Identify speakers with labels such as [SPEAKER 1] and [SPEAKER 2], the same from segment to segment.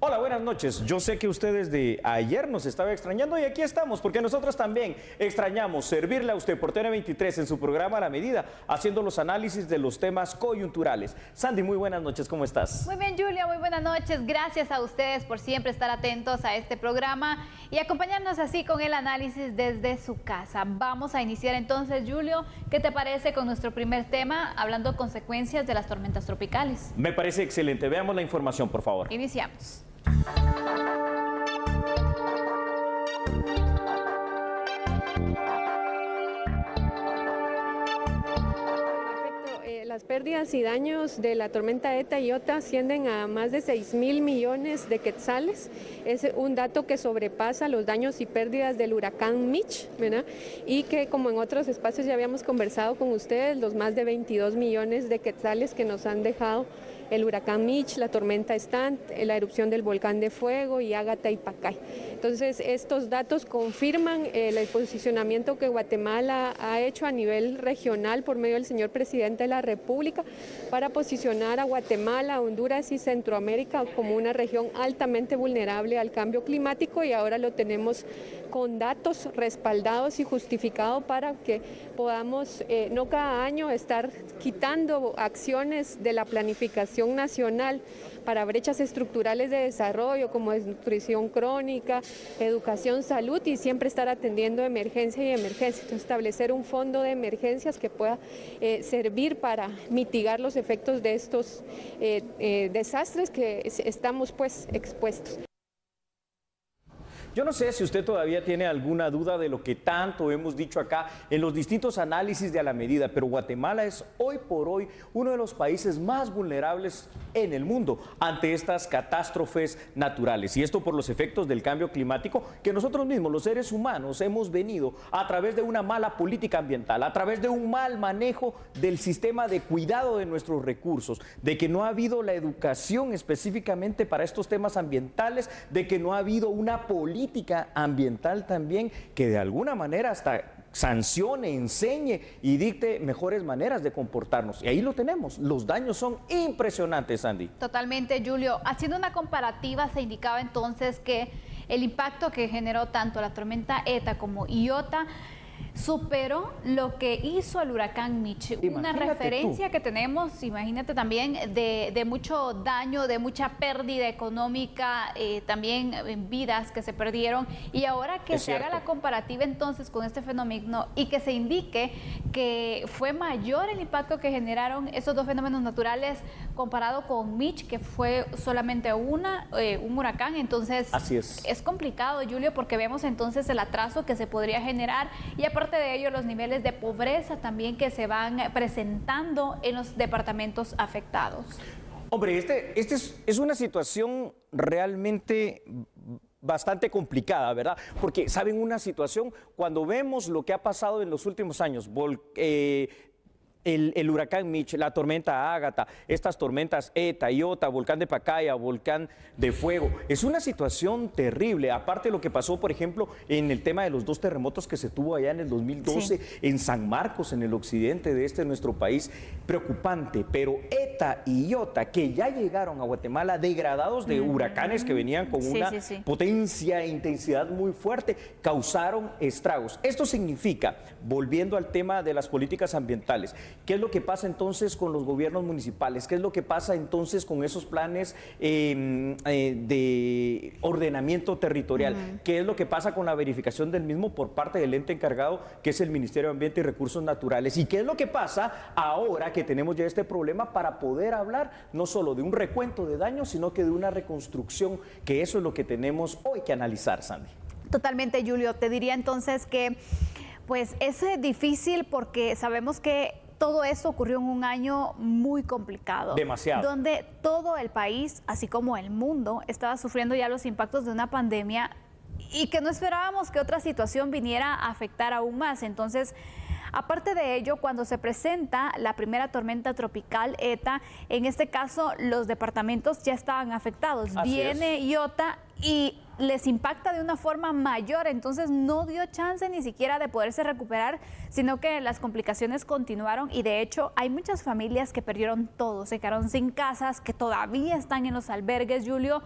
[SPEAKER 1] Hola, buenas noches. Yo sé que ustedes de ayer nos estaba extrañando y aquí estamos, porque nosotros también extrañamos servirle a usted por TN23 en su programa A la Medida, haciendo los análisis de los temas coyunturales. Sandy, muy buenas noches, ¿cómo estás?
[SPEAKER 2] Muy bien, Julio, muy buenas noches. Gracias a ustedes por siempre estar atentos a este programa y acompañarnos así con el análisis desde su casa. Vamos a iniciar entonces, Julio, ¿qué te parece con nuestro primer tema, hablando consecuencias de las tormentas tropicales?
[SPEAKER 1] Me parece excelente. Veamos la información, por favor.
[SPEAKER 2] Iniciamos.
[SPEAKER 3] Las pérdidas y daños de la tormenta ETA y IOTA ascienden a más de 6.000 millones de quetzales. Es un dato que sobrepasa los daños y pérdidas del huracán Mitch, ¿verdad? Y que, como en otros espacios ya habíamos conversado con ustedes, los más de 22 millones de quetzales que nos han dejado el huracán Mitch, la tormenta Stan, la erupción del volcán de fuego y Ágata y Pacay. Entonces, estos datos confirman el posicionamiento que Guatemala ha hecho a nivel regional por medio del señor presidente de la República para posicionar a Guatemala, Honduras y Centroamérica como una región altamente vulnerable al cambio climático, y ahora lo tenemos con datos respaldados y justificados para que podamos no cada año estar quitando acciones de la planificación nacional para brechas estructurales de desarrollo como desnutrición crónica, educación, salud, y siempre estar atendiendo emergencia y emergencia. Entonces, establecer un fondo de emergencias que pueda servir para mitigar los efectos de estos desastres que estamos pues expuestos.
[SPEAKER 1] Yo no sé si usted todavía tiene alguna duda de lo que tanto hemos dicho acá en los distintos análisis de A la Medida, pero Guatemala es hoy por hoy uno de los países más vulnerables en el mundo ante estas catástrofes naturales. Y esto por los efectos del cambio climático que nosotros mismos, los seres humanos, hemos venido a través de una mala política ambiental, a través de un mal manejo del sistema de cuidado de nuestros recursos, de que no ha habido la educación específicamente para estos temas ambientales, de que no ha habido una política ambiental también que de alguna manera hasta sancione, enseñe y dicte mejores maneras de comportarnos. Y ahí lo tenemos. Los daños son impresionantes, Sandy.
[SPEAKER 2] Totalmente, Julio. Haciendo una comparativa, se indicaba entonces que el impacto que generó tanto la tormenta ETA como IOTA superó lo que hizo el huracán Mitch. Imagínate una referencia que tenemos, imagínate también, de mucho daño, de mucha pérdida económica, también vidas que se perdieron. Y ahora que se haga la comparativa entonces con este fenómeno y que se indique que fue mayor el impacto que generaron esos dos fenómenos naturales comparado con Mitch, que fue solamente un huracán. Entonces,
[SPEAKER 1] así es
[SPEAKER 2] complicado, Julio, porque vemos entonces el atraso que se podría generar y aparte de ello los niveles de pobreza también que se van presentando en los departamentos afectados.
[SPEAKER 1] Hombre, este es una situación realmente bastante complicada, ¿verdad? Porque, ¿saben una situación? Cuando vemos lo que ha pasado en los últimos años, el huracán Mitch, la tormenta Ágata, estas tormentas ETA, IOTA, volcán de Pacaya, volcán de fuego, es una situación terrible. Aparte de lo que pasó, por ejemplo, en el tema de los dos terremotos que se tuvo allá en el 2012 en San Marcos, en el occidente de nuestro país, preocupante. Pero ETA y IOTA, que ya llegaron a Guatemala degradados de huracanes que venían con una potencia e intensidad muy fuerte, causaron estragos. Esto significa, volviendo al tema de las políticas ambientales, ¿qué es lo que pasa entonces con los gobiernos municipales? ¿Qué es lo que pasa entonces con esos planes de ordenamiento territorial? ¿Qué es lo que pasa con la verificación del mismo por parte del ente encargado, que es el Ministerio de Ambiente y Recursos Naturales? ¿Y qué es lo que pasa ahora que tenemos ya este problema para poder hablar no solo de un recuento de daños, sino que de una reconstrucción, que eso es lo que tenemos hoy que analizar, Sandy?
[SPEAKER 2] Totalmente, Julio. Te diría entonces que pues es difícil porque sabemos que todo esto ocurrió en un año muy complicado.
[SPEAKER 1] Demasiado.
[SPEAKER 2] Donde todo el país, así como el mundo, estaba sufriendo ya los impactos de una pandemia y que no esperábamos que otra situación viniera a afectar aún más. Entonces, aparte de ello, cuando se presenta la primera tormenta tropical ETA, en este caso los departamentos ya estaban afectados. Viene IOTA y les impacta de una forma mayor, entonces no dio chance ni siquiera de poderse recuperar, sino que las complicaciones continuaron y de hecho hay muchas familias que perdieron todo, se quedaron sin casas, que todavía están en los albergues, Julio,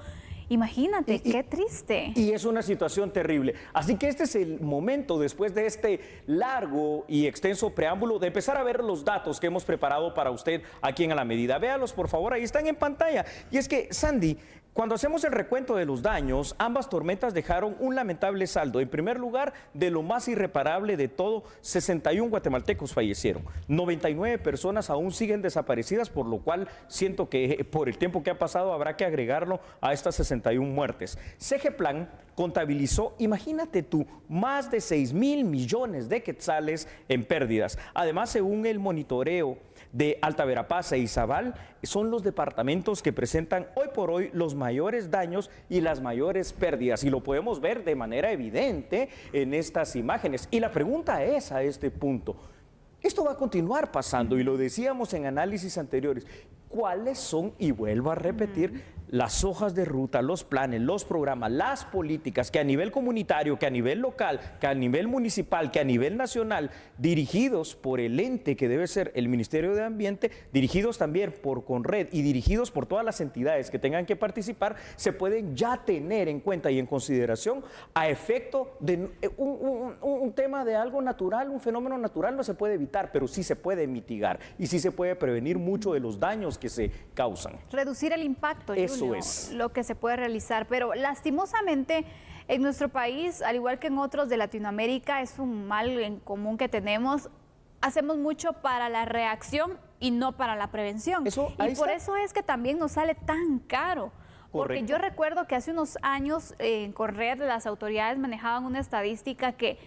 [SPEAKER 2] Imagínate, qué triste.
[SPEAKER 1] Y es una situación terrible. Así que este es el momento, después de este largo y extenso preámbulo, de empezar a ver los datos que hemos preparado para usted aquí en A la Medida. Véalos, por favor, ahí están en pantalla. Y es que, Sandy, cuando hacemos el recuento de los daños, ambas tormentas dejaron un lamentable saldo. En primer lugar, de lo más irreparable de todo, 61 guatemaltecos fallecieron. 99 personas aún siguen desaparecidas, por lo cual siento que por el tiempo que ha pasado habrá que agregarlo a estas 61 muertes. Segeplan contabilizó, imagínate tú, más de 6.000 millones de quetzales en pérdidas. Además, según el monitoreo de Alta Verapaz e Izabal, son los departamentos que presentan hoy por hoy los mayores daños y las mayores pérdidas. Y lo podemos ver de manera evidente en estas imágenes. Y la pregunta es a este punto, esto va a continuar pasando y lo decíamos en análisis anteriores. ¿Cuáles son, y vuelvo a repetir, las hojas de ruta, los planes, los programas, las políticas que a nivel comunitario, que a nivel local, que a nivel municipal, que a nivel nacional, dirigidos por el ente que debe ser el Ministerio de Ambiente, dirigidos también por Conred y dirigidos por todas las entidades que tengan que participar, se pueden ya tener en cuenta y en consideración a efecto de un tema de algo natural, un fenómeno natural no se puede evitar, pero sí se puede mitigar y sí se puede prevenir mucho de los daños que se causan.
[SPEAKER 2] Reducir el impacto, Julio,
[SPEAKER 1] eso es
[SPEAKER 2] lo que se puede realizar, pero lastimosamente en nuestro país, al igual que en otros de Latinoamérica, es un mal en común que tenemos. Hacemos mucho para la reacción y no para la prevención. Y por eso es que también nos sale tan caro. Porque yo recuerdo que hace unos años en Conred las autoridades manejaban una estadística que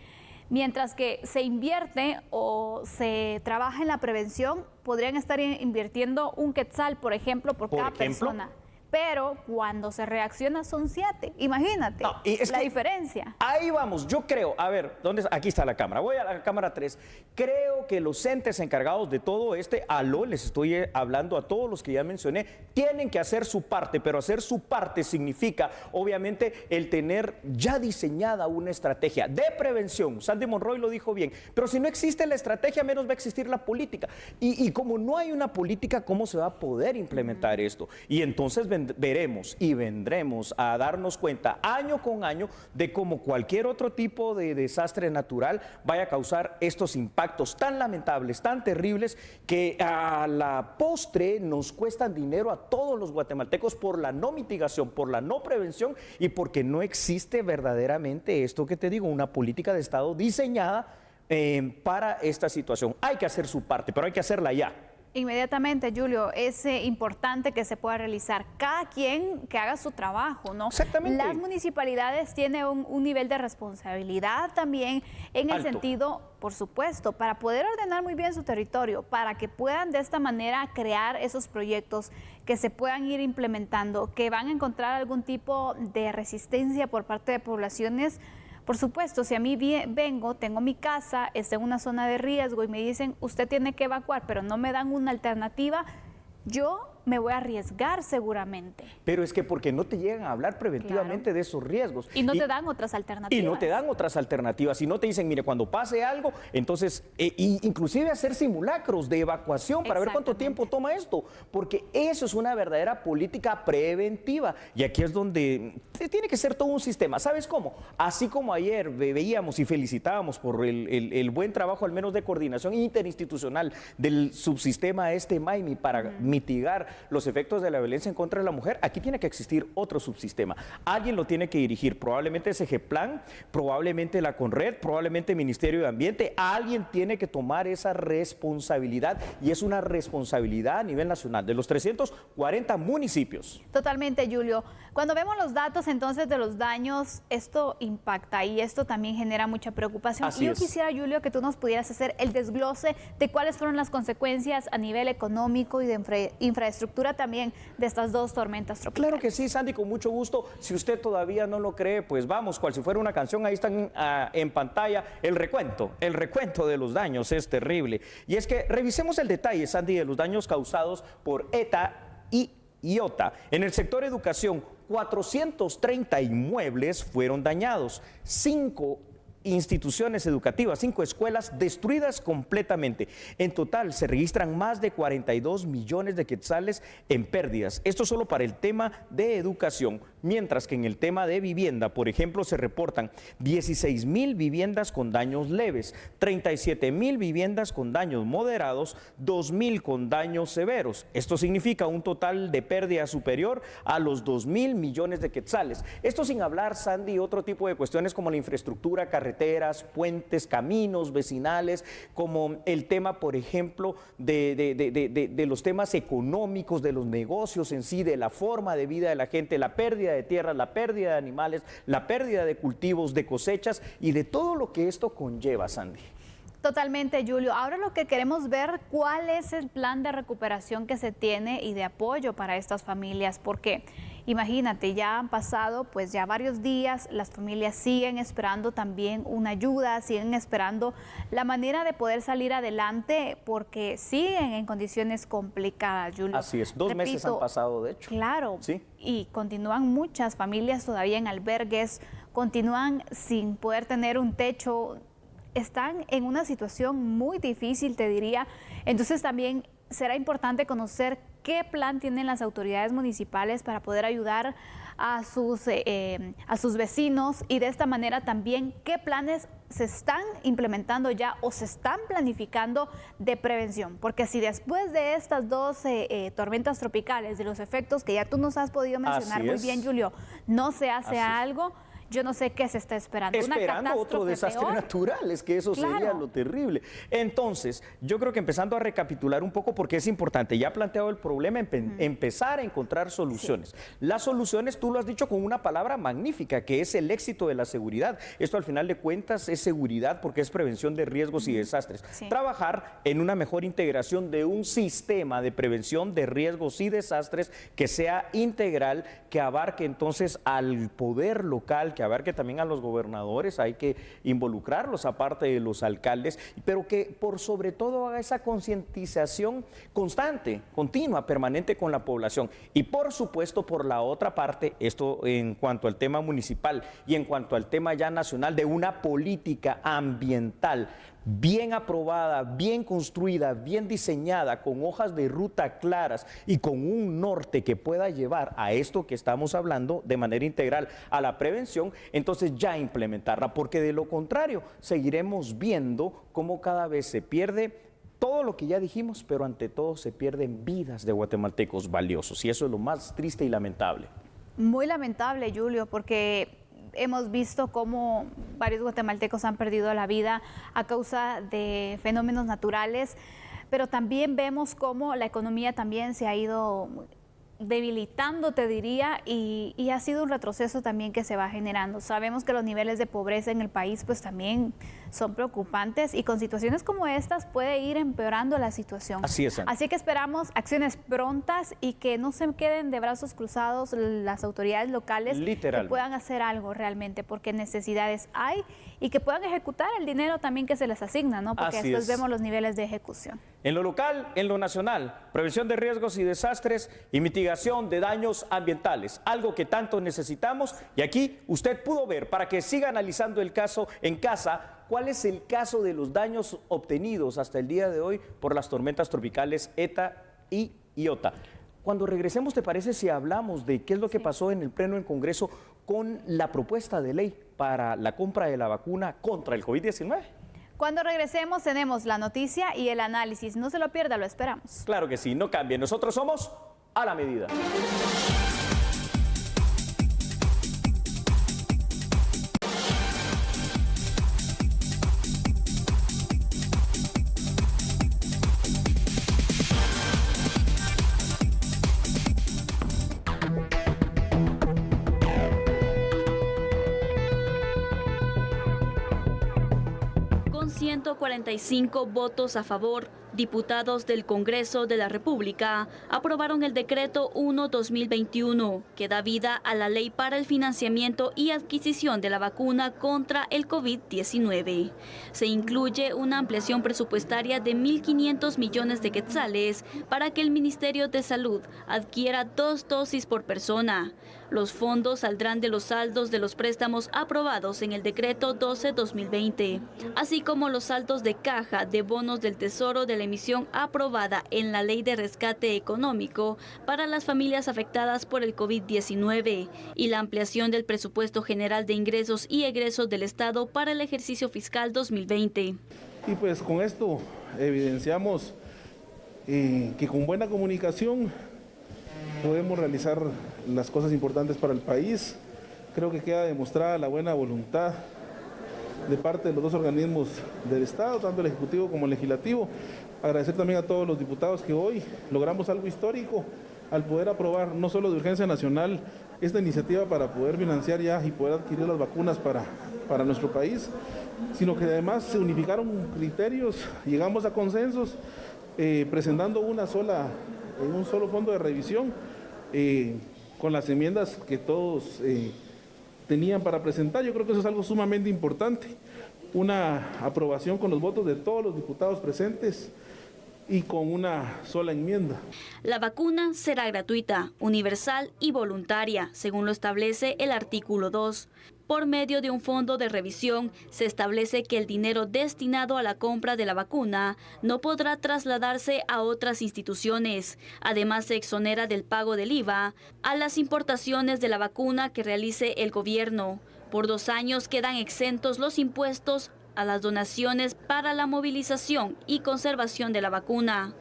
[SPEAKER 2] mientras que se invierte o se trabaja en la prevención, podrían estar invirtiendo un quetzal, por ejemplo, por cada persona. Pero cuando se reacciona son 7. Imagínate la diferencia.
[SPEAKER 1] Ahí vamos, yo creo, a ver, aquí está la cámara, voy a la cámara 3. Creo que los entes encargados de todo les estoy hablando a todos los que ya mencioné, tienen que hacer su parte, pero hacer su parte significa, obviamente, el tener ya diseñada una estrategia de prevención. Sandy Monroy lo dijo bien, pero si no existe la estrategia, menos va a existir la política. Y como no hay una política, ¿cómo se va a poder implementar esto? Y entonces veremos y vendremos a darnos cuenta año con año de cómo cualquier otro tipo de desastre natural vaya a causar estos impactos tan lamentables, tan terribles, que a la postre nos cuestan dinero a todos los guatemaltecos por la no mitigación, por la no prevención y porque no existe verdaderamente esto que te digo, una política de Estado diseñada para esta situación. Hay que hacer su parte, pero hay que hacerla ya.
[SPEAKER 2] Inmediatamente, Julio, es importante que se pueda realizar. Cada quien que haga su trabajo, ¿no?
[SPEAKER 1] Exactamente.
[SPEAKER 2] Las municipalidades tienen un nivel de responsabilidad también en el sentido, por supuesto, para poder ordenar muy bien su territorio, para que puedan de esta manera crear esos proyectos que se puedan ir implementando, que van a encontrar algún tipo de resistencia por parte de poblaciones. Por supuesto, si a mí tengo mi casa, está en una zona de riesgo y me dicen, usted tiene que evacuar, pero no me dan una alternativa, yo me voy a arriesgar seguramente.
[SPEAKER 1] Pero es que porque no te llegan a hablar preventivamente de esos riesgos.
[SPEAKER 2] Y no te dan otras alternativas.
[SPEAKER 1] Y no te dan otras alternativas. Y no te dicen, mire, cuando pase algo, entonces, inclusive hacer simulacros de evacuación para ver cuánto tiempo toma esto. Porque eso es una verdadera política preventiva. Y aquí es donde tiene que ser todo un sistema. ¿Sabes cómo? Así como ayer veíamos y felicitábamos por el buen trabajo, al menos de coordinación interinstitucional del subsistema MAIMI para mitigar los efectos de la violencia en contra de la mujer, aquí tiene que existir otro subsistema. Alguien lo tiene que dirigir, probablemente Segeplan, probablemente la Conred, probablemente el Ministerio de Ambiente. Alguien tiene que tomar esa responsabilidad y es una responsabilidad a nivel nacional de los 340 municipios.
[SPEAKER 2] Totalmente, Julio. Cuando vemos los datos entonces de los daños, esto impacta y esto también genera mucha preocupación.
[SPEAKER 1] Así
[SPEAKER 2] Yo quisiera, Julio, que tú nos pudieras hacer el desglose de cuáles fueron las consecuencias a nivel económico y de infraestructura también de estas dos tormentas tropicales.
[SPEAKER 1] Claro que sí, Sandy, con mucho gusto. Si usted todavía no lo cree, pues vamos, cual si fuera una canción, ahí están en pantalla el recuento de los daños, es terrible. Y es que revisemos el detalle, Sandy, de los daños causados por ETA y IOTA. En el sector educación, 430 inmuebles fueron dañados, 5 instituciones educativas, 5 escuelas destruidas completamente. En total se registran más de 42 millones de quetzales en pérdidas. Esto solo para el tema de educación. mientras que en el tema de vivienda, por ejemplo, se reportan 16.000 viviendas con daños leves, 37.000 viviendas con daños moderados, 2.000 con daños severos. Esto significa un total de pérdida superior a los 2.000 millones de quetzales. Esto sin hablar, Sandy, otro tipo de cuestiones como la infraestructura, carreteras, puentes, caminos vecinales, como el tema, por ejemplo, de los temas económicos, de los negocios en sí, de la forma de vida de la gente, la pérdida de tierras, la pérdida de animales, la pérdida de cultivos, de cosechas y de todo lo que esto conlleva, Sandy.
[SPEAKER 2] Totalmente, Julio. Ahora lo que queremos ver, cuál es el plan de recuperación que se tiene y de apoyo para estas familias, porque imagínate, ya han pasado pues ya varios días, las familias siguen esperando también una ayuda, siguen esperando la manera de poder salir adelante porque siguen en condiciones complicadas, Julio.
[SPEAKER 1] Así es, 2 meses han pasado, de hecho.
[SPEAKER 2] Claro,
[SPEAKER 1] ¿sí?
[SPEAKER 2] Y continúan muchas familias todavía en albergues, continúan sin poder tener un techo, están en una situación muy difícil, te diría. Entonces también será importante conocer qué plan tienen las autoridades municipales para poder ayudar a sus vecinos y de esta manera también qué planes se están implementando ya o se están planificando de prevención. Porque si después de estas 2 tormentas tropicales, de los efectos que ya tú nos has podido mencionar muy bien, Julio, no se hace algo, yo no sé qué se está esperando.
[SPEAKER 1] Esperando otro desastre natural, es que eso sería lo terrible. Entonces, yo creo que empezando a recapitular un poco, porque es importante, ya planteado el problema, empezar a encontrar soluciones. Sí. Las soluciones, tú lo has dicho con una palabra magnífica, que es el éxito de la seguridad. Esto al final de cuentas es seguridad porque es prevención de riesgos y desastres. Sí. Trabajar en una mejor integración de un sistema de prevención de riesgos y desastres que sea integral, que abarque entonces al poder local, que abarque también a los gobernadores, hay que involucrarlos aparte de los alcaldes, pero que por sobre todo haga esa concientización constante, continua, permanente con la población. Y por supuesto, por la otra parte, esto en cuanto al tema municipal y en cuanto al tema ya nacional, de una política ambiental bien aprobada, bien construida, bien diseñada, con hojas de ruta claras y con un norte que pueda llevar a esto que estamos hablando de manera integral a la prevención, entonces ya implementarla, porque de lo contrario seguiremos viendo cómo cada vez se pierde todo lo que ya dijimos, pero ante todo se pierden vidas de guatemaltecos valiosos y eso es lo más triste y lamentable. Muy lamentable, Julio, porque hemos visto cómo varios guatemaltecos han perdido la vida a causa de fenómenos naturales, pero también vemos cómo la economía también se ha ido debilitando, te diría, y ha sido un retroceso también que se va generando. Sabemos que los niveles de pobreza en el país pues también son preocupantes y con situaciones como estas puede ir empeorando la situación. Así es, Ana. Así que esperamos acciones prontas y que no se queden de brazos cruzados las autoridades locales, que puedan hacer algo realmente, porque necesidades hay y que puedan ejecutar el dinero también que se les asigna, ¿no? Porque después vemos los niveles de ejecución. En lo local, en lo nacional, prevención de riesgos y desastres y mitigación de daños ambientales, algo que tanto necesitamos, y aquí usted pudo ver, para que siga analizando el caso en casa, cuál es el caso de los daños obtenidos hasta el día de hoy por las tormentas tropicales ETA y Iota. Cuando regresemos, ¿te parece si hablamos de qué es lo que pasó en el Pleno en Congreso con la propuesta de ley para la compra de la vacuna contra el COVID-19? Cuando regresemos tenemos la noticia y el análisis. No se lo pierda, lo esperamos. Claro que sí, no cambie. Nosotros somos A la Medida.
[SPEAKER 4] Con 145 votos a favor, diputados del Congreso de la República aprobaron el Decreto 1/2021, que da vida a la Ley para el Financiamiento y Adquisición de la Vacuna contra el COVID-19. Se incluye una ampliación presupuestaria de 1.500 millones de quetzales para que el Ministerio de Salud adquiera 2 dosis por persona. Los fondos saldrán de los saldos de los préstamos aprobados en el Decreto 12/2020, así como los saldos de caja de bonos del Tesoro de la emisión aprobada en la Ley de Rescate Económico para las familias afectadas por el COVID-19 y la ampliación del presupuesto general de ingresos y egresos del Estado para el ejercicio fiscal 2020.
[SPEAKER 5] Y pues con esto evidenciamos que con buena comunicación podemos realizar las cosas importantes para el país. Creo que queda demostrada la buena voluntad de parte de los dos organismos del Estado, tanto el Ejecutivo como el Legislativo. Agradecer también a todos los diputados que hoy logramos algo histórico al poder aprobar no solo de urgencia nacional esta iniciativa para poder financiar ya y poder adquirir las vacunas para nuestro país, sino que además se unificaron criterios, llegamos a consensos, presentando un solo fondo de revisión, con las enmiendas que todos tenían para presentar. Yo creo que eso es algo sumamente importante, una aprobación con los votos de todos los diputados presentes y con una sola enmienda.
[SPEAKER 4] La vacuna será gratuita, universal y voluntaria, según lo establece el artículo 2. Por medio de un fondo de revisión, se establece que el dinero destinado a la compra de la vacuna no podrá trasladarse a otras instituciones. Además, se exonera del pago del IVA a las importaciones de la vacuna que realice el gobierno. Por 2 años quedan exentos los impuestos a las donaciones para la movilización y conservación de la vacuna.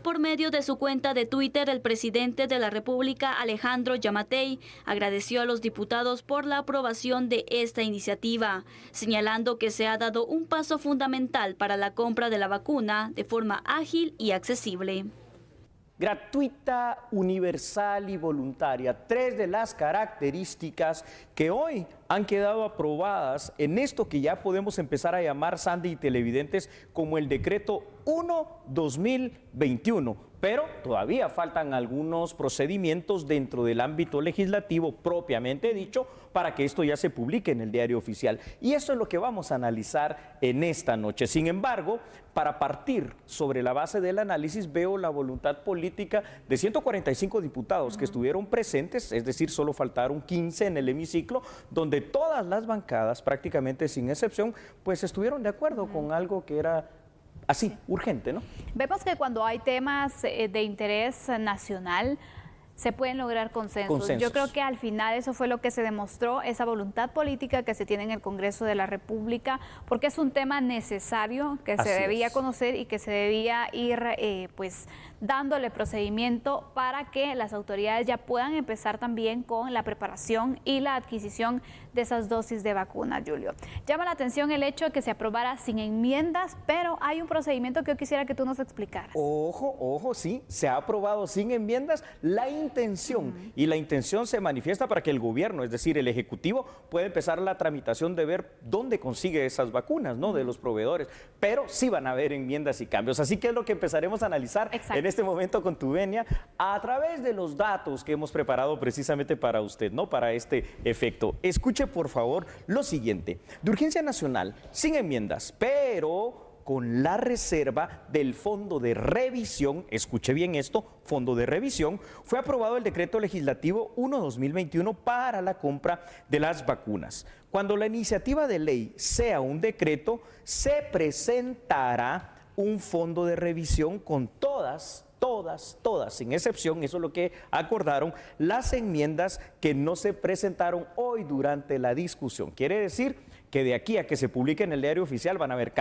[SPEAKER 4] Por medio de su cuenta de Twitter, el presidente de la República, Alejandro Yamatei, agradeció a los diputados por la aprobación de esta iniciativa, señalando que se ha dado un paso fundamental para la compra de la vacuna de forma ágil y accesible.
[SPEAKER 1] Gratuita, universal y voluntaria, 3 de las características que hoy han quedado aprobadas en esto que ya podemos empezar a llamar, Sandy y televidentes, como el decreto 1/2021. Pero todavía faltan algunos procedimientos dentro del ámbito legislativo propiamente dicho para que esto ya se publique en el diario oficial. Y eso es lo que vamos a analizar en esta noche. Sin embargo, para partir sobre la base del análisis, veo la voluntad política de 145 diputados que estuvieron presentes, es decir, solo faltaron 15 en el hemiciclo, donde todas las bancadas, prácticamente sin excepción, pues estuvieron de acuerdo con algo que era así, urgente, ¿no?
[SPEAKER 2] Vemos que cuando hay temas de interés nacional, se pueden lograr consensos. Yo creo que al final eso fue lo que se demostró, esa voluntad política que se tiene en el Congreso de la República, porque es un tema necesario que se debía conocer y que se debía ir pues dándole procedimiento para que las autoridades ya puedan empezar también con la preparación y la adquisición de esas dosis de vacuna, Julio. Llama la atención el hecho de que se aprobara sin enmiendas, pero hay un procedimiento que yo quisiera que tú nos explicaras.
[SPEAKER 1] Ojo, sí, se ha aprobado sin enmiendas la intención, y la intención se manifiesta para que el gobierno, es decir, el Ejecutivo, pueda empezar la tramitación de ver dónde consigue esas vacunas, ¿no?, de los proveedores, pero sí van a haber enmiendas y cambios, así que es lo que empezaremos a analizar en este momento con tu venia, a través de los datos que hemos preparado precisamente para usted, ¿no?, para este efecto. Escuche, por favor, lo siguiente: de urgencia nacional, sin enmiendas, pero con la reserva del fondo de revisión, escuche bien esto, fondo de revisión, fue aprobado el decreto legislativo 1/2021 para la compra de las vacunas. Cuando la iniciativa de ley sea un decreto, se presentará un fondo de revisión con todas, sin excepción, eso es lo que acordaron, las enmiendas que no se presentaron hoy durante la discusión. Quiere decir que de aquí a que se publique en el diario oficial van a haber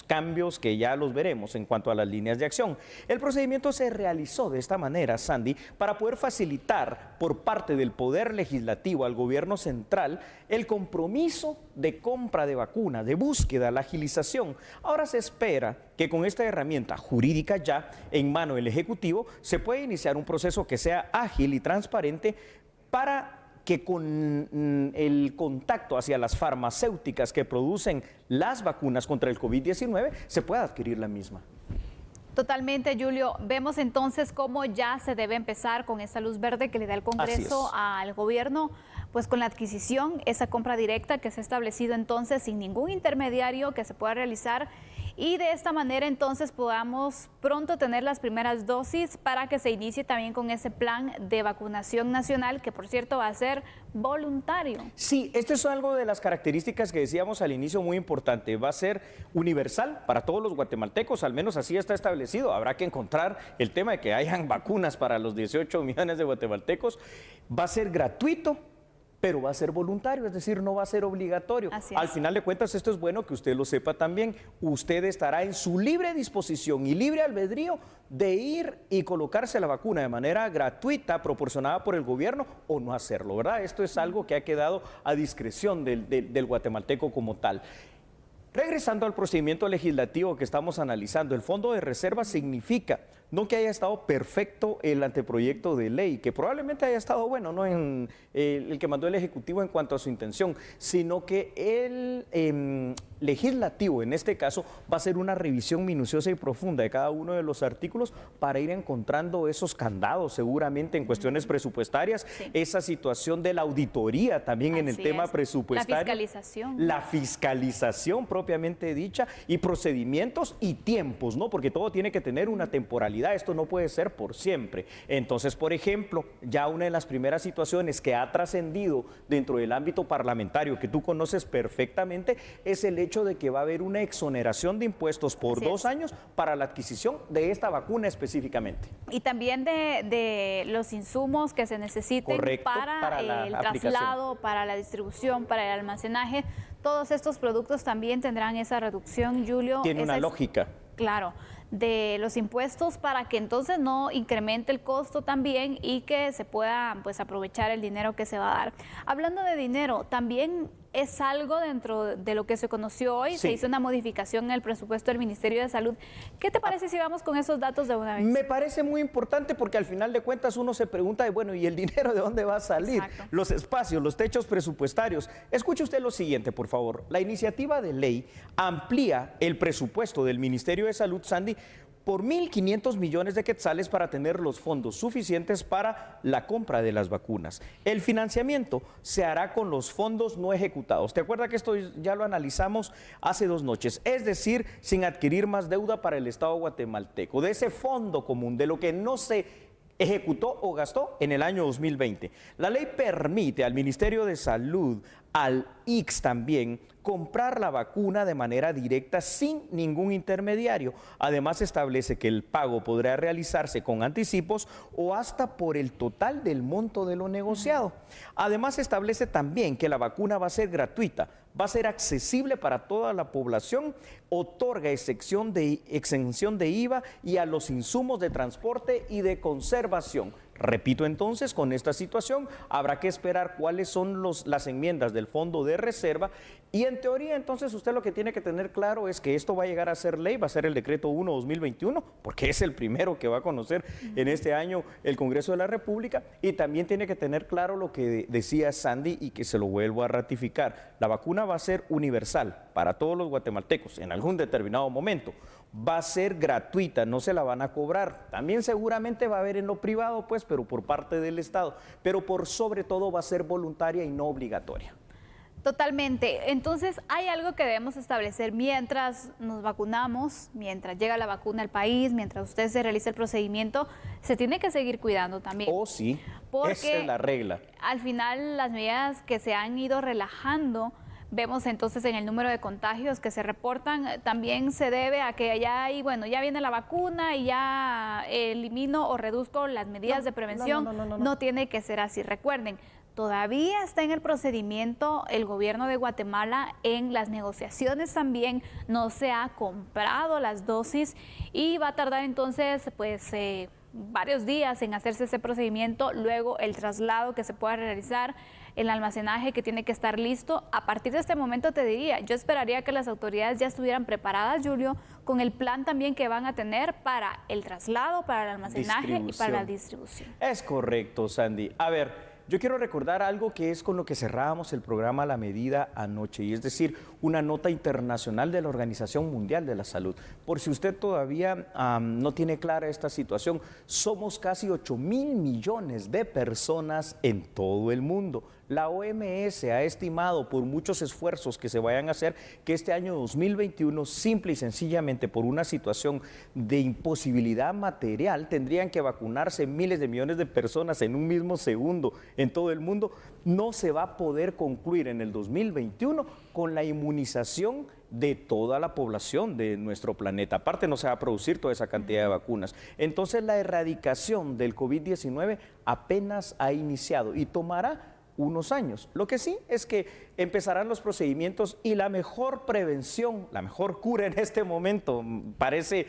[SPEAKER 1] cambios que ya los veremos en cuanto a las líneas de acción. El procedimiento se realizó de esta manera, Sandy, para poder facilitar por parte del Poder Legislativo al Gobierno Central el compromiso de compra de vacunas, de búsqueda, la agilización. Ahora se espera que con esta herramienta jurídica ya en mano del Ejecutivo se pueda iniciar un proceso que sea ágil y transparente para que con el contacto hacia las farmacéuticas que producen las vacunas contra el COVID-19 se pueda adquirir la misma.
[SPEAKER 2] Totalmente, Julio. Vemos entonces cómo ya se debe empezar con esa luz verde que le da el Congreso al gobierno, pues con la adquisición, esa compra directa que se ha establecido entonces sin ningún intermediario que se pueda realizar y de esta manera entonces podamos pronto tener las primeras dosis para que se inicie también con ese plan de vacunación nacional, que por cierto va a ser voluntario.
[SPEAKER 1] Sí, esto es algo de las características que decíamos al inicio muy importante. Va a ser universal para todos los guatemaltecos, al menos así está establecido. Habrá que encontrar el tema de que hayan vacunas para los 18 millones de guatemaltecos. Va a ser gratuito, pero va a ser voluntario, es decir, no va a ser obligatorio. Al final de cuentas, esto es bueno que usted lo sepa también. Usted estará en su libre disposición y libre albedrío de ir y colocarse la vacuna de manera gratuita, proporcionada por el gobierno, o no hacerlo, ¿verdad? Esto es algo que ha quedado a discreción del guatemalteco como tal. Regresando al procedimiento legislativo que estamos analizando, el fondo de reserva significa no que haya estado perfecto el anteproyecto de ley, que probablemente haya estado bueno, no en el que mandó el Ejecutivo en cuanto a su intención, sino que el legislativo, en este caso, va a hacer una revisión minuciosa y profunda de cada uno de los artículos para ir encontrando esos candados, seguramente en cuestiones presupuestarias, esa situación de la auditoría también en el tema presupuestario.
[SPEAKER 2] La fiscalización.
[SPEAKER 1] La fiscalización propiamente dicha y procedimientos y tiempos, ¿no? Porque todo tiene que tener una temporalidad, esto no puede ser por siempre. Entonces, por ejemplo, ya una de las primeras situaciones que ha trascendido dentro del ámbito parlamentario, que tú conoces perfectamente, es el hecho de que va a haber una exoneración de impuestos por 2 años para la adquisición de esta vacuna específicamente.
[SPEAKER 2] Y también de los insumos que se necesiten para el traslado, para la distribución, para el almacenaje. Todos estos productos también tendrán esa reducción, Julio.
[SPEAKER 1] Tiene una lógica.
[SPEAKER 2] Claro, de los impuestos para que entonces no incremente el costo también y que se pueda pues aprovechar el dinero que se va a dar. Hablando de dinero, también es algo dentro de lo que se conoció hoy, se hizo una modificación en el presupuesto del Ministerio de Salud. ¿Qué te parece si vamos con esos datos de una vez?
[SPEAKER 1] Me parece muy importante porque al final de cuentas uno se pregunta, bueno, ¿y el dinero de dónde va a salir?
[SPEAKER 2] Exacto.
[SPEAKER 1] Los espacios, los techos presupuestarios. Escuche usted lo siguiente, por favor. La iniciativa de ley amplía el presupuesto del Ministerio de Salud, Sandy, por 1.500 millones de quetzales para tener los fondos suficientes para la compra de las vacunas. El financiamiento se hará con los fondos no ejecutados. ¿Te acuerdas que esto ya lo analizamos hace 2 noches? Es decir, sin adquirir más deuda para el Estado guatemalteco. De ese fondo común, de lo que no se ejecutó o gastó en el año 2020. La ley permite al Ministerio de Salud, al ICS también, comprar la vacuna de manera directa sin ningún intermediario. Además, establece que el pago podrá realizarse con anticipos o hasta por el total del monto de lo negociado. Además, establece también que la vacuna va a ser gratuita, va a ser accesible para toda la población, otorga exención de IVA y a los insumos de transporte y de conservación. Repito entonces, con esta situación habrá que esperar cuáles son las enmiendas del fondo de reserva y en teoría entonces usted lo que tiene que tener claro es que esto va a llegar a ser ley, va a ser el decreto 1/2021 porque es el primero que va a conocer en este año el Congreso de la República y también tiene que tener claro lo que decía Sandy y que se lo vuelvo a ratificar. La vacuna va a ser universal para todos los guatemaltecos en algún determinado momento. Va a ser gratuita, no se la van a cobrar. También seguramente va a haber en lo privado, pues, pero por parte del Estado. Pero por sobre todo va a ser voluntaria y no obligatoria.
[SPEAKER 2] Totalmente. Entonces, hay algo que debemos establecer mientras nos vacunamos, mientras llega la vacuna al país, mientras usted se realiza el procedimiento, se tiene que seguir cuidando también.
[SPEAKER 1] Oh, sí,
[SPEAKER 2] porque
[SPEAKER 1] esa es la regla.
[SPEAKER 2] Al final, las medidas que se han ido relajando, vemos entonces en el número de contagios que se reportan, también se debe a que ya viene la vacuna y ya elimino o reduzco las medidas de prevención. No tiene que ser así. Recuerden, todavía está en el procedimiento el gobierno de Guatemala en las negociaciones también, no se ha comprado las dosis y va a tardar entonces pues varios días en hacerse ese procedimiento, luego el traslado que se pueda realizar, el almacenaje que tiene que estar listo. A partir de este momento te diría, yo esperaría que las autoridades ya estuvieran preparadas, Julio, con el plan también que van a tener para el traslado, para el almacenaje y para la distribución.
[SPEAKER 1] Es correcto, Sandy. A ver, yo quiero recordar algo que es con lo que cerrábamos el programa A la Medida anoche, y es decir, una nota internacional de la Organización Mundial de la Salud. Por si usted todavía no tiene clara esta situación, somos casi 8.000 millones de personas en todo el mundo. La OMS ha estimado, por muchos esfuerzos que se vayan a hacer, que este año 2021, simple y sencillamente por una situación de imposibilidad material, tendrían que vacunarse miles de millones de personas en un mismo segundo en todo el mundo. No se va a poder concluir en el 2021 con la inmunización de toda la población de nuestro planeta. Aparte, no se va a producir toda esa cantidad de vacunas. Entonces, la erradicación del COVID-19 apenas ha iniciado y tomará unos años. Lo que sí es que empezarán los procedimientos y la mejor prevención, la mejor cura en este momento, parece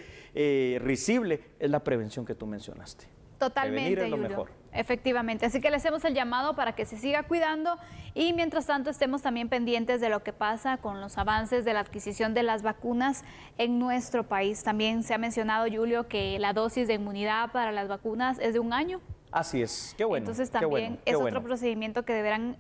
[SPEAKER 1] risible, es la prevención que tú mencionaste.
[SPEAKER 2] Totalmente,
[SPEAKER 1] Prevenir es lo
[SPEAKER 2] Julio.
[SPEAKER 1] mejor.
[SPEAKER 2] Efectivamente, así que le hacemos el llamado para que se siga cuidando y mientras tanto estemos también pendientes de lo que pasa con los avances de la adquisición de las vacunas en nuestro país. También se ha mencionado, Julio, que la dosis de inmunidad para las vacunas es de 1 año.
[SPEAKER 1] Así es, qué bueno.
[SPEAKER 2] Entonces también es otro procedimiento que deberán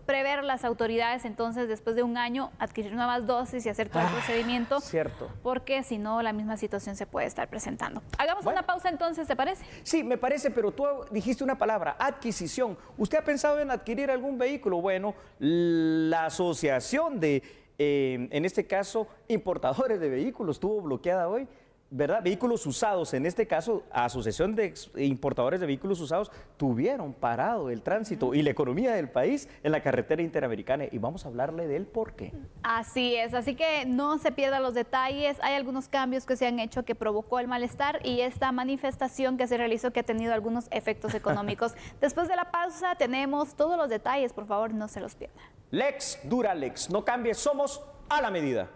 [SPEAKER 2] prever las autoridades, entonces después de 1 año adquirir nuevas dosis y hacer todo el procedimiento.
[SPEAKER 1] Cierto.
[SPEAKER 2] Porque si no la misma situación se puede estar presentando. Hagamos una pausa entonces, ¿te parece?
[SPEAKER 1] Sí, me parece, pero tú dijiste una palabra, adquisición. ¿Usted ha pensado en adquirir algún vehículo? Bueno, la asociación de, en este caso, importadores de vehículos estuvo bloqueada hoy, ¿verdad? Vehículos usados, en este caso, Asociación de Importadores de Vehículos Usados, tuvieron parado el tránsito y la economía del país en la carretera interamericana, y vamos a hablarle del por qué.
[SPEAKER 2] Así es, así que no se pierdan los detalles. Hay algunos cambios que se han hecho que provocó el malestar y esta manifestación que se realizó que ha tenido algunos efectos económicos. Después de la pausa tenemos todos los detalles, por favor, no se los pierdan.
[SPEAKER 1] Lex Duralex, no cambies, somos a la medida.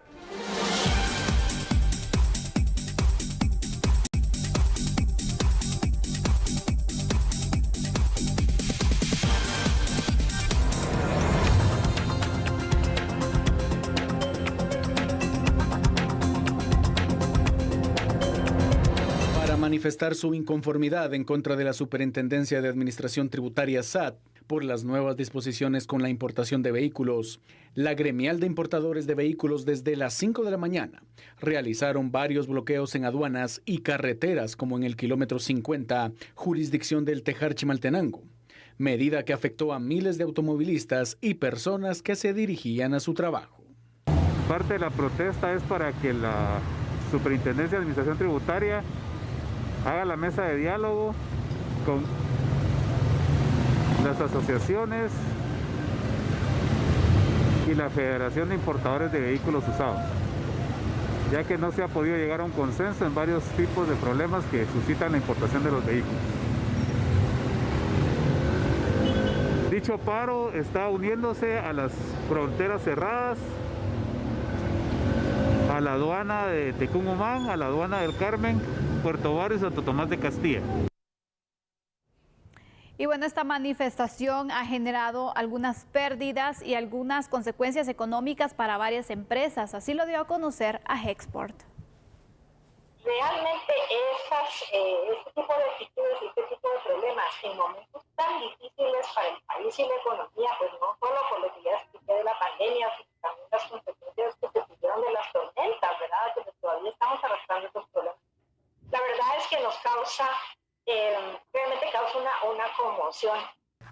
[SPEAKER 6] Manifestar su inconformidad en contra de la Superintendencia de Administración Tributaria SAT por las nuevas disposiciones con la importación de vehículos. La gremial de importadores de vehículos desde las 5 de la mañana realizaron varios bloqueos en aduanas y carreteras como en el kilómetro 50, jurisdicción del Tejar Chimaltenango, medida que afectó a miles de automovilistas y personas que se dirigían a su trabajo.
[SPEAKER 7] Parte de la protesta es para que la Superintendencia de Administración Tributaria haga la mesa de diálogo con las asociaciones y la Federación de Importadores de Vehículos Usados, ya que no se ha podido llegar a un consenso en varios tipos de problemas que suscitan la importación de los vehículos. Dicho paro está uniéndose a las fronteras cerradas, a la aduana de Tecumumán, a la aduana del Carmen, Puerto Barrio y Santo Tomás de Castilla.
[SPEAKER 2] Y bueno, esta manifestación ha generado algunas pérdidas y algunas consecuencias económicas para varias empresas. Así lo dio a conocer a Hexport.
[SPEAKER 8] Realmente este tipo de actitudes y este tipo de problemas en momentos tan difíciles para el país y la economía, pues no solo por lo que ya expliqué de la pandemia, sino también las consecuencias que se tuvieron de las tormentas, ¿verdad? Que todavía estamos arrastrando estos problemas. La verdad es que nos causa, realmente causa una conmoción.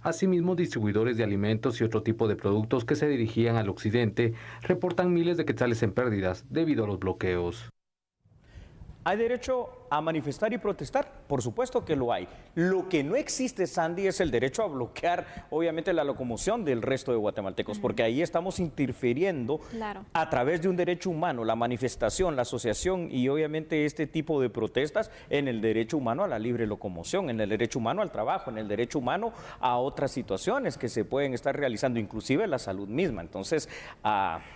[SPEAKER 9] Asimismo, distribuidores de alimentos y otro tipo de productos que se dirigían al occidente reportan miles de quetzales en pérdidas debido a los bloqueos.
[SPEAKER 1] ¿Hay derecho a manifestar y protestar? Por supuesto que lo hay. Lo que no existe, Sandy, es el derecho a bloquear, obviamente, la locomoción del resto de guatemaltecos, porque ahí estamos interfiriendo a través de un derecho humano, la manifestación, la asociación y obviamente este tipo de protestas en el derecho humano a la libre locomoción, en el derecho humano al trabajo, en el derecho humano a otras situaciones que se pueden estar realizando, inclusive la salud misma. Entonces,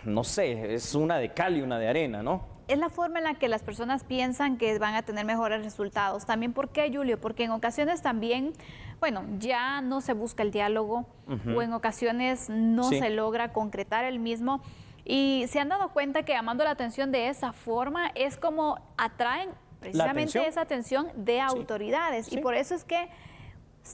[SPEAKER 1] no sé, es una de cal y una de arena, ¿no?
[SPEAKER 2] Es la forma en la que las personas piensan que van a tener mejores resultados. También, ¿por qué, Julio? Porque en ocasiones también, bueno, ya no se busca el diálogo o en ocasiones no se logra concretar el mismo. Y se han dado cuenta que llamando la atención de esa forma es como atraen precisamente esa atención de autoridades. Y por eso es que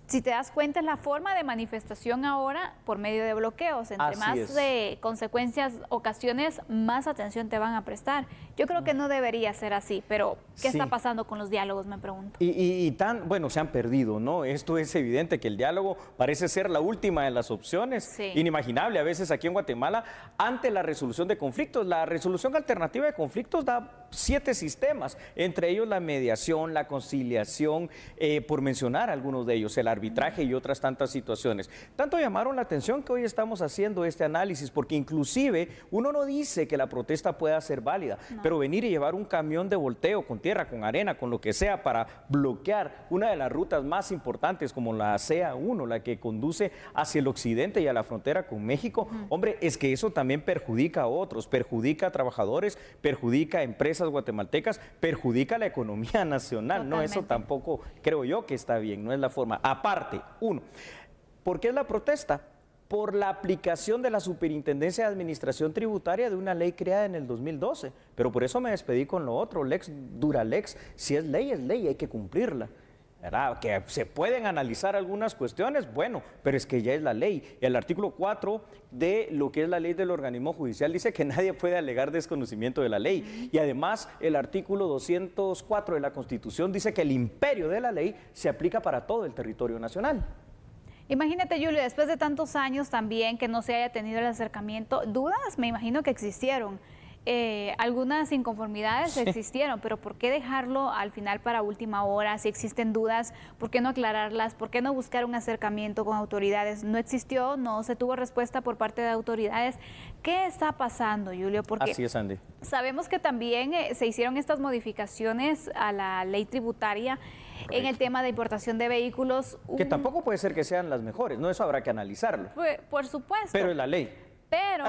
[SPEAKER 2] si te das cuenta, es la forma de manifestación ahora por medio de bloqueos. Entre
[SPEAKER 1] Así
[SPEAKER 2] más
[SPEAKER 1] es.
[SPEAKER 2] de consecuencias, ocasiones, más atención te van a prestar. Yo creo que no debería ser así, pero ¿qué
[SPEAKER 1] Sí.
[SPEAKER 2] está pasando con los diálogos, me pregunto?
[SPEAKER 1] Bueno, se han perdido, ¿no? Esto es evidente que el diálogo parece ser la última de las opciones.
[SPEAKER 2] Sí.
[SPEAKER 1] Inimaginable a veces aquí en Guatemala ante la resolución de conflictos. La resolución alternativa de conflictos da 7 sistemas, entre ellos la mediación, la conciliación, por mencionar algunos de ellos, el arbitraje y otras tantas situaciones. Tanto llamaron la atención que hoy estamos haciendo este análisis, porque inclusive uno no dice que la protesta pueda ser válida, pero venir y llevar un camión de volteo con tierra, con arena, con lo que sea para bloquear una de las rutas más importantes como la CA1, la que conduce hacia el occidente y a la frontera con México, hombre, es que eso también perjudica a otros, perjudica a trabajadores, perjudica a empresas guatemaltecas, perjudica a la economía nacional. No, eso tampoco creo yo que está bien, no es la forma. Aparte, uno, ¿por qué es la protesta? Por la aplicación de la Superintendencia de Administración Tributaria de una ley creada en el 2012. Pero por eso me despedí con lo otro, lex dura lex. Si es ley, hay que cumplirla. ¿Verdad? Que se pueden analizar algunas cuestiones, bueno, pero es que ya es la ley. El artículo 4 de lo que es la ley del organismo judicial dice que nadie puede alegar desconocimiento de la ley. Y además el artículo 204 de la Constitución dice que el imperio de la ley se aplica para todo el territorio nacional.
[SPEAKER 2] Imagínate, Julio, después de tantos años también que no se haya tenido el acercamiento, dudas me imagino que existieron. Algunas inconformidades existieron, pero ¿por qué dejarlo al final para última hora? Si existen dudas, ¿por qué no aclararlas? ¿Por qué no buscar un acercamiento con autoridades? No existió, no se tuvo respuesta por parte de autoridades. ¿Qué está pasando, Julio? Porque
[SPEAKER 1] así es, Andy.
[SPEAKER 2] Sabemos que también se hicieron estas modificaciones a la ley tributaria. Correcto. En el tema de importación de vehículos.
[SPEAKER 1] Que tampoco puede ser que sean las mejores, ¿no? Eso habrá que analizarlo.
[SPEAKER 2] Por supuesto.
[SPEAKER 1] Pero es la ley.
[SPEAKER 2] Pero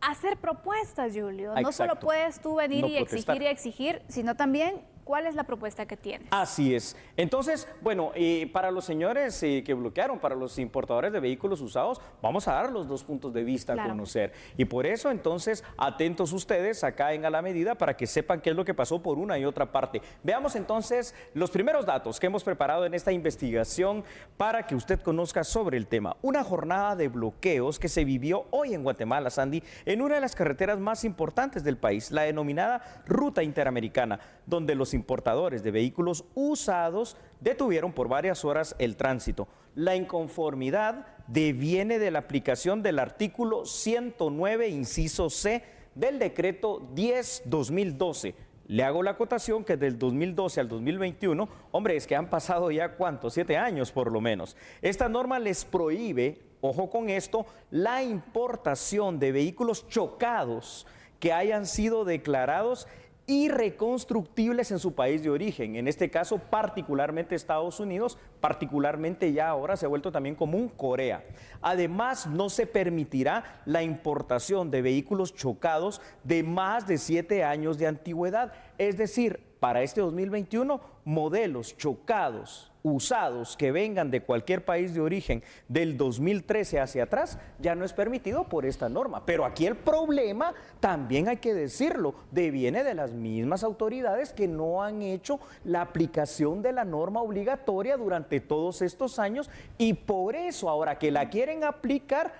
[SPEAKER 2] hacer propuestas, Julio.
[SPEAKER 1] Exacto.
[SPEAKER 2] No solo puedes tú venir y
[SPEAKER 1] protestar.
[SPEAKER 2] exigir, sino también cuál es la propuesta que tienes.
[SPEAKER 1] Así es. Entonces, bueno, para los señores que bloquearon, para los importadores de vehículos usados, vamos a dar los 2 puntos de vista a conocer. Y por eso, entonces, atentos ustedes acá en A la Medida para que sepan qué es lo que pasó por una y otra parte. Veamos entonces los primeros datos que hemos preparado en esta investigación para que usted conozca sobre el tema. Una jornada de bloqueos que se vivió hoy en Guatemala, Sandy, en una de las carreteras más importantes del país, la denominada Ruta Interamericana, donde los importadores de vehículos usados detuvieron por varias horas el tránsito. La inconformidad deviene de la aplicación del artículo 109, inciso C, del decreto 10/2012. Le hago la acotación que del 2012 al 2021, hombre, es que han pasado ya, ¿cuántos? 7 años por lo menos. Esta norma les prohíbe, ojo con esto, la importación de vehículos chocados que hayan sido declarados irreconstructibles en su país de origen, en este caso particularmente Estados Unidos, particularmente ya ahora se ha vuelto también común Corea. Además, no se permitirá la importación de vehículos chocados de más de 7 años de antigüedad, es decir, para este 2021, modelos chocados, usados, que vengan de cualquier país de origen del 2013 hacia atrás, ya no es permitido por esta norma. Pero aquí el problema, también hay que decirlo, deviene de las mismas autoridades que no han hecho la aplicación de la norma obligatoria durante todos estos años y por eso ahora que la quieren aplicar,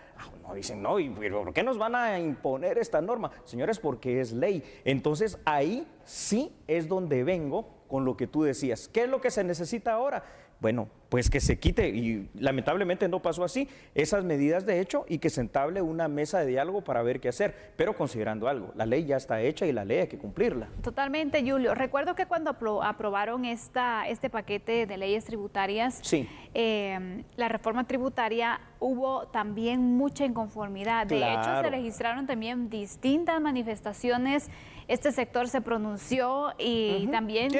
[SPEAKER 1] no dicen, no, pero ¿por qué nos van a imponer esta norma? Señores, porque es ley. Entonces ahí sí es donde vengo con lo que tú decías. ¿Qué es lo que se necesita ahora? Bueno, pues que se quite, y lamentablemente no pasó así, esas medidas de hecho y que se entable una mesa de diálogo para ver qué hacer, pero considerando algo, la ley ya está hecha y la ley hay que cumplirla.
[SPEAKER 2] Totalmente, Julio. Recuerdo que cuando aprobaron este paquete de leyes tributarias, la reforma tributaria, hubo también mucha inconformidad. De hecho, se registraron también distintas manifestaciones. Este sector se pronunció y también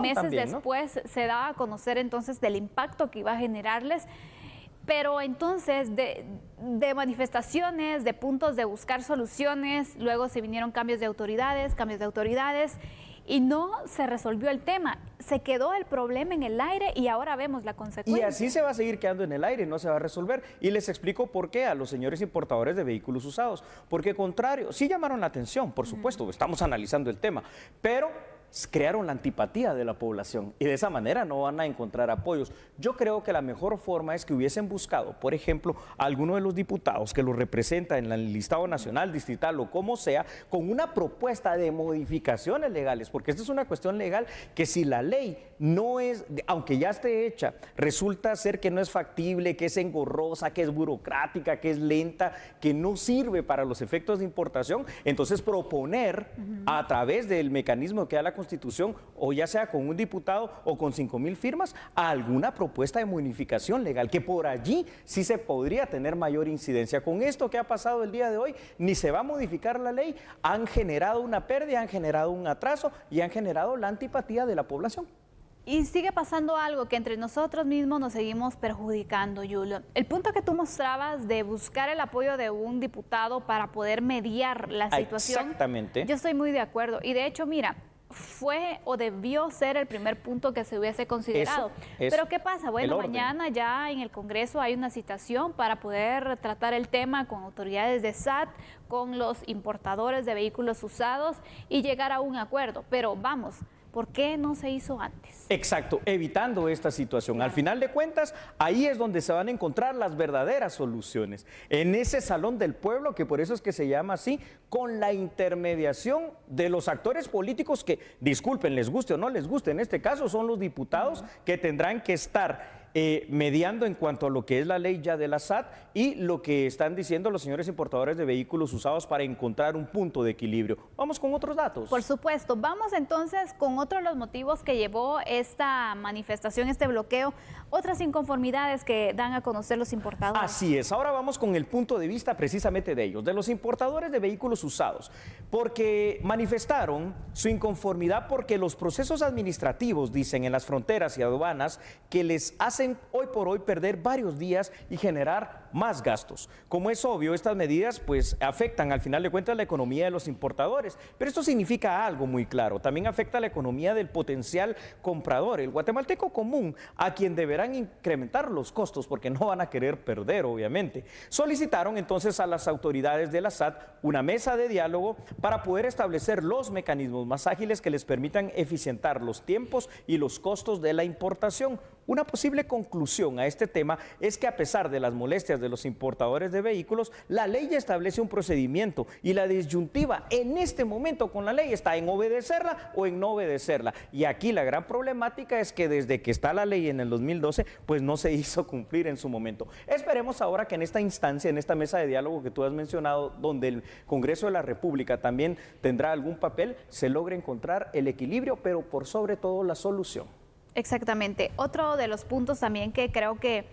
[SPEAKER 2] meses después se daba a conocer entonces del impacto que iba a generarles. Pero entonces de manifestaciones, de puntos de buscar soluciones, luego se vinieron cambios de autoridades y no se resolvió el tema. Se quedó el problema en el aire y ahora vemos la consecuencia.
[SPEAKER 1] Y así se va a seguir quedando en el aire, no se va a resolver. Y les explico por qué a los señores importadores de vehículos usados. Porque contrario, sí llamaron la atención, por supuesto, estamos analizando el tema, pero crearon la antipatía de la población y de esa manera no van a encontrar apoyos. Yo creo que la mejor forma es que hubiesen buscado, por ejemplo, a alguno de los diputados que los representa en el listado nacional, distrital o como sea, con una propuesta de modificaciones legales, porque esta es una cuestión legal que si la ley no es, aunque ya esté hecha, resulta ser que no es factible, que es engorrosa, que es burocrática, que es lenta, que no sirve para los efectos de importación, entonces proponer a través del mecanismo que da la Constitución, o ya sea con un diputado o con 5,000 firmas, a alguna propuesta de modificación legal, que por allí sí se podría tener mayor incidencia. Con esto que ha pasado el día de hoy, ni se va a modificar la ley, han generado una pérdida, han generado un atraso y han generado la antipatía de la población.
[SPEAKER 2] Y sigue pasando algo que entre nosotros mismos nos seguimos perjudicando, Julio. El punto que tú mostrabas de buscar el apoyo de un diputado para poder mediar la situación.
[SPEAKER 1] Exactamente.
[SPEAKER 2] Yo estoy muy de acuerdo. Y de hecho, mira, fue o debió ser el primer punto que se hubiese considerado. Pero ¿qué pasa? Bueno, mañana ya en el Congreso hay una citación para poder tratar el tema con autoridades de SAT, con los importadores de vehículos usados y llegar a un acuerdo. Pero vamos, ¿por qué no se hizo antes?
[SPEAKER 1] Exacto, evitando esta situación. Al final de cuentas, ahí es donde se van a encontrar las verdaderas soluciones. En ese salón del pueblo, que por eso es que se llama así, con la intermediación de los actores políticos que, disculpen, les guste o no les guste, en este caso son los diputados que tendrán que estar mediando en cuanto a lo que es la ley ya de la SAT y lo que están diciendo los señores importadores de vehículos usados para encontrar un punto de equilibrio. Vamos con otros datos.
[SPEAKER 2] Por supuesto. Vamos entonces con otro de los motivos que llevó esta manifestación, este bloqueo, otras inconformidades que dan a conocer los importadores.
[SPEAKER 1] Así es. Ahora vamos con el punto de vista precisamente de ellos, de los importadores de vehículos usados, porque manifestaron su inconformidad porque los procesos administrativos, dicen, en las fronteras y aduanas, que les hacen hoy por hoy perder varios días y generar más gastos. Como es obvio, estas medidas pues afectan al final de cuentas la economía de los importadores, pero esto significa algo muy claro, también afecta la economía del potencial comprador, el guatemalteco común, a quien deberán incrementar los costos porque no van a querer perder, obviamente. Solicitaron entonces a las autoridades de la SAT una mesa de diálogo para poder establecer los mecanismos más ágiles que les permitan eficientar los tiempos y los costos de la importación. Una posible conclusión a este tema es que a pesar de las molestias de los importadores de vehículos, la ley ya establece un procedimiento y la disyuntiva en este momento con la ley está en obedecerla o en no obedecerla. Y aquí la gran problemática es que desde que está la ley en el 2012, pues no se hizo cumplir en su momento. Esperemos ahora que en esta instancia, en esta mesa de diálogo que tú has mencionado, donde el Congreso de la República también tendrá algún papel, se logre encontrar el equilibrio, pero por sobre todo la solución.
[SPEAKER 2] Exactamente. Otro de los puntos también que creo que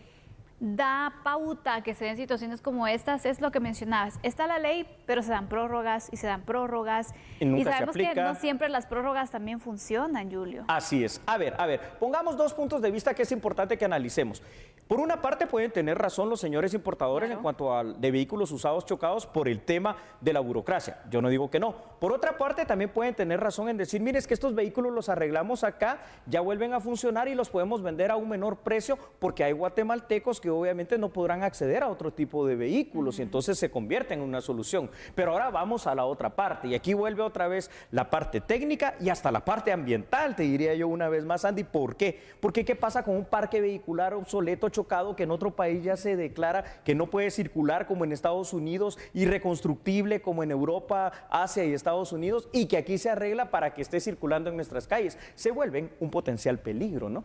[SPEAKER 2] da pauta a que se den situaciones como estas es lo que mencionabas. Está la ley, pero se dan prórrogas y se dan prórrogas. Y sabemos que no siempre las prórrogas también funcionan, Julio.
[SPEAKER 1] Así es. A ver, pongamos dos puntos de vista que es importante que analicemos. Por una parte pueden tener razón los señores importadores en cuanto a de vehículos usados chocados por el tema de la burocracia. Yo no digo que no. Por otra parte también pueden tener razón en decir, mire, es que estos vehículos los arreglamos acá, ya vuelven a funcionar y los podemos vender a un menor precio porque hay guatemaltecos que obviamente no podrán acceder a otro tipo de vehículos y entonces se convierte en una solución. Pero ahora vamos a la otra parte y aquí vuelve otra vez la parte técnica y hasta la parte ambiental, te diría yo una vez más, Andy. ¿Por qué? Porque ¿qué pasa con un parque vehicular obsoleto, chocado, que en otro país ya se declara que no puede circular como en Estados Unidos, irreconstructible como en Europa, Asia y Estados Unidos, y que aquí se arregla para que esté circulando en nuestras calles? Se vuelven un potencial peligro, ¿no?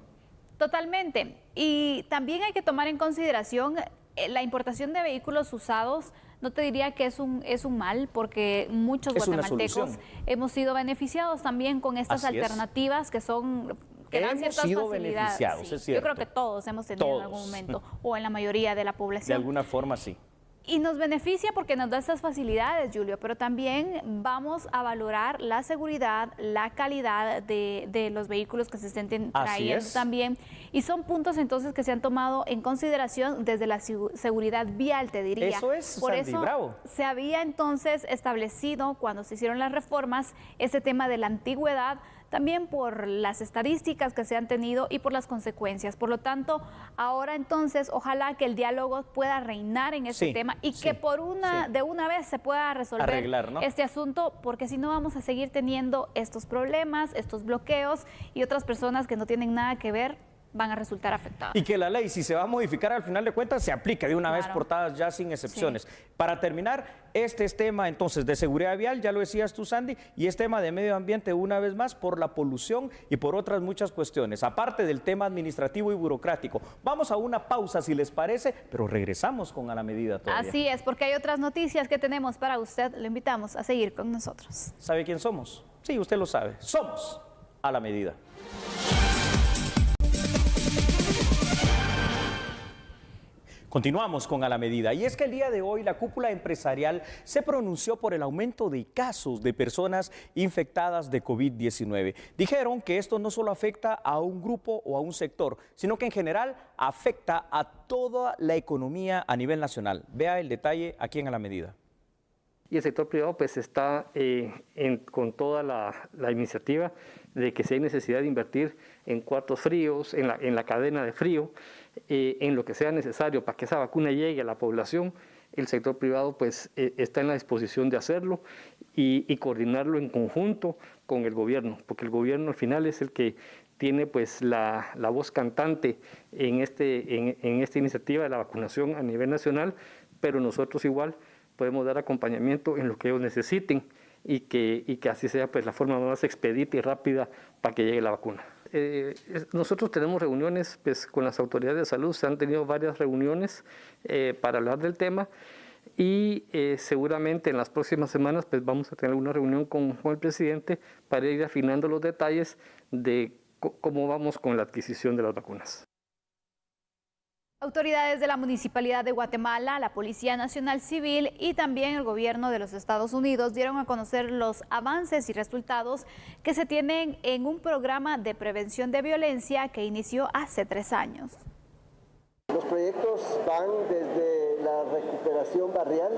[SPEAKER 2] Totalmente. Y también hay que tomar en consideración la importación de vehículos usados. No te diría que es un mal, porque muchos guatemaltecos hemos sido beneficiados también con estas alternativas que son... que dan ciertas facilidades. Sí, yo creo que todos hemos tenido en algún momento, o en la mayoría de la población.
[SPEAKER 1] De alguna forma, sí.
[SPEAKER 2] Y nos beneficia porque nos da estas facilidades, Julio, pero también vamos a valorar la seguridad, la calidad de los vehículos que se estén trayendo también. Y son puntos entonces que se han tomado en consideración desde la seguridad vial, te diría.
[SPEAKER 1] Eso es,
[SPEAKER 2] por
[SPEAKER 1] Sandy,
[SPEAKER 2] eso
[SPEAKER 1] bravo.
[SPEAKER 2] se había entonces establecido, cuando se hicieron las reformas, ese tema de la antigüedad también por las estadísticas que se han tenido y por las consecuencias. Por lo tanto, ahora entonces, ojalá que el diálogo pueda reinar en este tema y que de una vez se pueda resolver
[SPEAKER 1] arreglar, ¿no?,
[SPEAKER 2] este asunto, porque si no vamos a seguir teniendo estos problemas, estos bloqueos y otras personas que no tienen nada que ver van a resultar afectadas.
[SPEAKER 1] Y que la ley, si se va a modificar al final de cuentas, se aplique de una vez por todas, ya sin excepciones. Sí. Para terminar, este es tema entonces de seguridad vial, ya lo decías tú, Sandy, y es tema de medio ambiente una vez más por la polución y por otras muchas cuestiones, aparte del tema administrativo y burocrático. Vamos a una pausa si les parece, pero regresamos con A la Medida todavía.
[SPEAKER 2] Así es, porque hay otras noticias que tenemos para usted, lo invitamos a seguir con nosotros.
[SPEAKER 1] ¿Sabe quién somos? Sí, usted lo sabe, somos A la Medida. Continuamos con A la Medida, y es que el día de hoy la cúpula empresarial se pronunció por el aumento de casos de personas infectadas de COVID-19. Dijeron que esto no solo afecta a un grupo o a un sector, sino que en general afecta a toda la economía a nivel nacional. Vea el detalle aquí en A la Medida.
[SPEAKER 10] Y el sector privado pues está con toda la iniciativa de que si hay necesidad de invertir en cuartos fríos, en la cadena de frío, en lo que sea necesario para que esa vacuna llegue a la población, el sector privado pues está en la disposición de hacerlo y coordinarlo en conjunto con el gobierno, porque el gobierno al final es el que tiene pues la voz cantante en esta iniciativa de la vacunación a nivel nacional, pero nosotros igual podemos dar acompañamiento en lo que ellos necesiten y que así sea pues la forma más expedita y rápida para que llegue la vacuna. Nosotros tenemos reuniones pues, con las autoridades de salud, se han tenido varias reuniones para hablar del tema y seguramente en las próximas semanas pues, vamos a tener una reunión con el presidente para ir afinando los detalles de cómo vamos con la adquisición de las vacunas.
[SPEAKER 2] Autoridades de la Municipalidad de Guatemala, la Policía Nacional Civil y también el gobierno de los Estados Unidos dieron a conocer los avances y resultados que se tienen en un programa de prevención de violencia que inició hace 3 años.
[SPEAKER 11] Los proyectos van desde la recuperación barrial,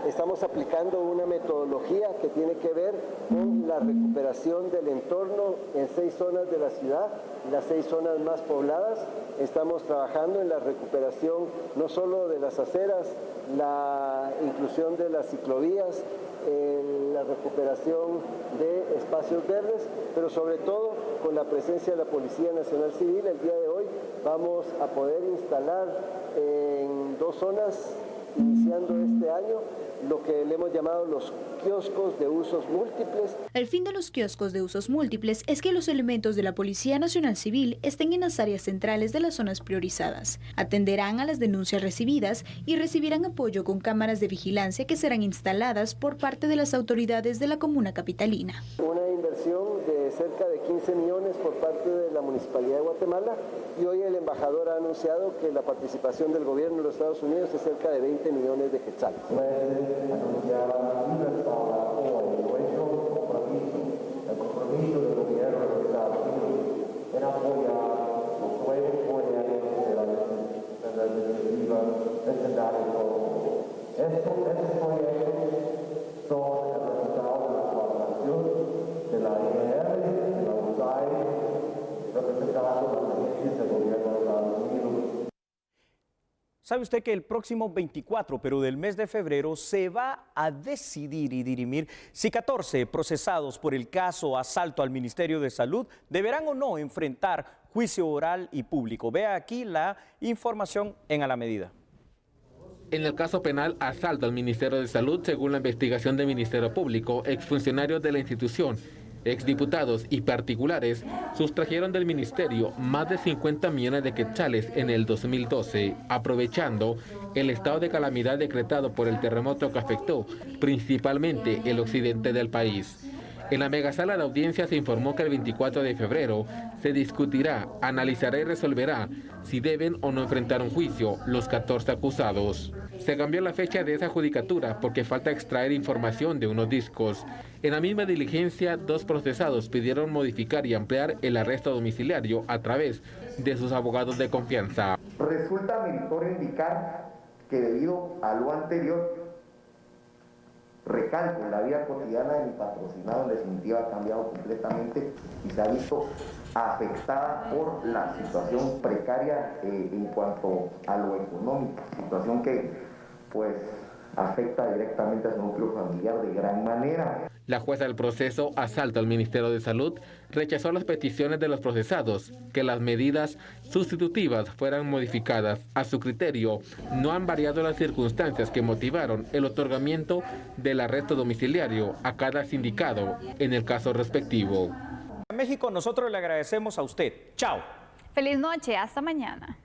[SPEAKER 11] estamos aplicando una metodología que tiene que ver con la recuperación del entorno en 6 zonas de la ciudad, las 6 zonas más pobladas. Estamos trabajando en la recuperación no solo de las aceras, la inclusión de las ciclovías, la recuperación de espacios verdes, pero sobre todo con la presencia de la Policía Nacional Civil. El día de hoy vamos a poder instalar en 2 zonas, iniciando este año, lo que le hemos llamado los kioscos de usos múltiples.
[SPEAKER 12] El fin de los kioscos de usos múltiples es que los elementos de la Policía Nacional Civil estén en las áreas centrales de las zonas priorizadas. Atenderán a las denuncias recibidas y recibirán apoyo con cámaras de vigilancia que serán instaladas por parte de las autoridades de la comuna capitalina.
[SPEAKER 11] Una inversión de cerca de 15 millones por parte de la Municipalidad de Guatemala, y hoy el embajador ha anunciado que la participación del gobierno de los Estados Unidos es cerca de 20 millones de quetzales.
[SPEAKER 13] El compromiso del gobierno de los Estados Unidos en apoyar los nuevos proyectos de la iniciativa escenario. Estos proyectos son el resultado de la colaboración de la INR, de la USAID, representando las agencias del gobierno de Estados Unidos.
[SPEAKER 1] ¿Sabe usted que el próximo 24, pero del mes de febrero, se va a decidir y dirimir si 14 procesados por el caso asalto al Ministerio de Salud deberán o no enfrentar juicio oral y público? Vea aquí la información en A la Medida.
[SPEAKER 9] En el caso penal asalto al Ministerio de Salud, según la investigación del Ministerio Público, exfuncionarios de la institución, exdiputados y particulares sustrajeron del ministerio más de 50 millones de quetzales en el 2012, aprovechando el estado de calamidad decretado por el terremoto que afectó principalmente el occidente del país. En la megasala de audiencia se informó que el 24 de febrero se discutirá, analizará y resolverá si deben o no enfrentar un juicio los 14 acusados. Se cambió la fecha de esa judicatura porque falta extraer información de unos discos. En la misma diligencia, 2 procesados pidieron modificar y ampliar el arresto domiciliario a través de sus abogados de confianza.
[SPEAKER 13] Resulta meritorio indicar que debido a lo anterior,
[SPEAKER 14] Recalco, la vida cotidiana de mi patrocinado en definitiva ha cambiado completamente y se ha visto afectada por la situación precaria en cuanto a lo económico, situación que pues afecta directamente a su núcleo familiar de gran manera.
[SPEAKER 9] La jueza del proceso asalta al Ministerio de Salud rechazó las peticiones de los procesados que las medidas sustitutivas fueran modificadas. A su criterio, no han variado las circunstancias que motivaron el otorgamiento del arresto domiciliario a cada sindicado en el caso respectivo.
[SPEAKER 1] En México, nosotros le agradecemos a usted. Chao.
[SPEAKER 2] Feliz noche, hasta mañana.